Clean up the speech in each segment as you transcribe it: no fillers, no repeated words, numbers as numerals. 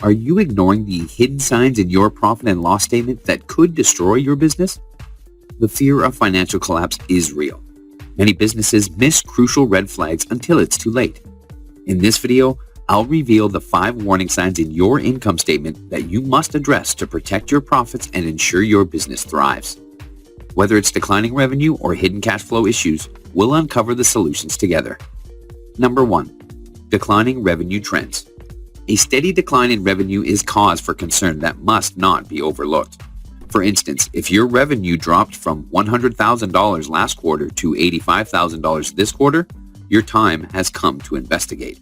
Are you ignoring the hidden signs in your profit and loss statement that could destroy your business? The fear of financial collapse is real. Many businesses miss crucial red flags until it's too late. In this video, I'll reveal the 5 warning signs in your income statement that you must address to protect your profits and ensure your business thrives. Whether it's declining revenue or hidden cash flow issues, we'll uncover the solutions together. Number 1. Declining revenue trends. A steady decline in revenue is cause for concern that must not be overlooked. For instance, if your revenue dropped from $100,000 last quarter to $85,000 this quarter, your time has come to investigate.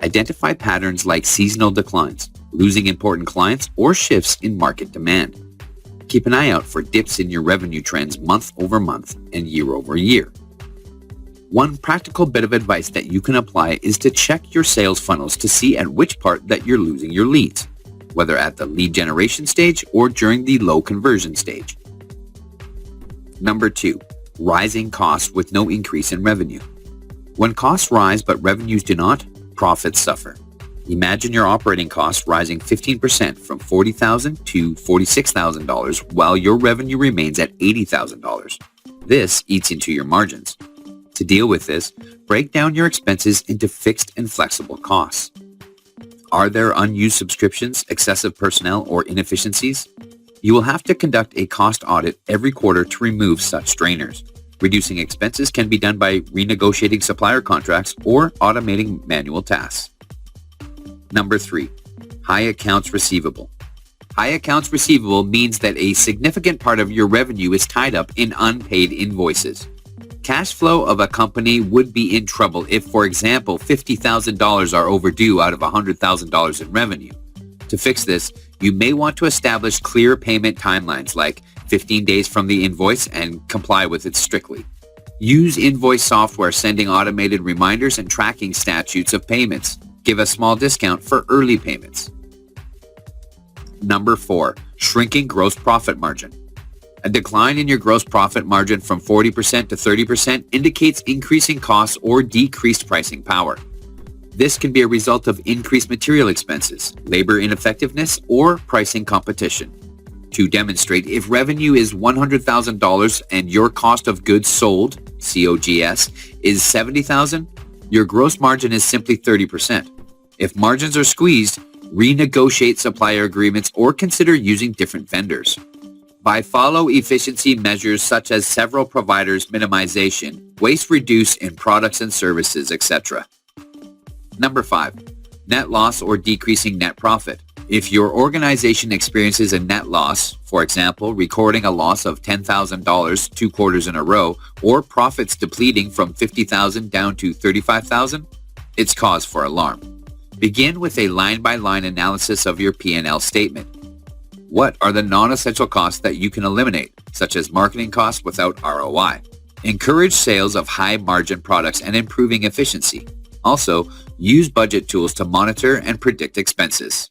Identify patterns like seasonal declines, losing important clients, or shifts in market demand. Keep an eye out for dips in your revenue trends month over month and year over year. One practical bit of advice that you can apply is to check your sales funnels to see at which part that you're losing your leads, whether at the lead generation stage or during the low conversion stage. Number 2. Rising costs with no increase in revenue. When costs rise but revenues do not, profits suffer. Imagine your operating costs rising 15% from $40,000 to $46,000 while your revenue remains at $80,000. This eats into your margins. To deal with this, break down your expenses into fixed and flexible costs. Are there unused subscriptions, excessive personnel, or inefficiencies? You will have to conduct a cost audit every quarter to remove such strainers. Reducing expenses can be done by renegotiating supplier contracts or automating manual tasks. Number 3. High accounts receivable. High accounts receivable means that a significant part of your revenue is tied up in unpaid invoices. Cash flow of a company would be in trouble if, for example, $50,000 are overdue out of $100,000 in revenue. To fix this, you may want to establish clear payment timelines like 15 days from the invoice and comply with it strictly. Use invoice software sending automated reminders and tracking statutes of payments. Give a small discount for early payments. Number 4. Shrinking gross profit margin. A decline in your gross profit margin from 40% to 30% indicates increasing costs or decreased pricing power. This can be a result of increased material expenses, labor ineffectiveness, or pricing competition. To demonstrate, if revenue is $100,000 and your cost of goods sold, COGS, is $70,000, your gross margin is simply 30%. If margins are squeezed, renegotiate supplier agreements or consider using different vendors. Follow efficiency measures such as several providers minimization, waste reduce in products and services, etc. Number 5. Net loss or decreasing net profit. If your organization experiences a net loss, for example, recording a loss of $10,000 2 quarters in a row, or profits depleting from $50,000 down to $35,000, it's cause for alarm. Begin with a line-by-line analysis of your P&L statement. What are the non-essential costs that you can eliminate, such as marketing costs without ROI? Encourage sales of high-margin products and improving efficiency. Also, use budget tools to monitor and predict expenses.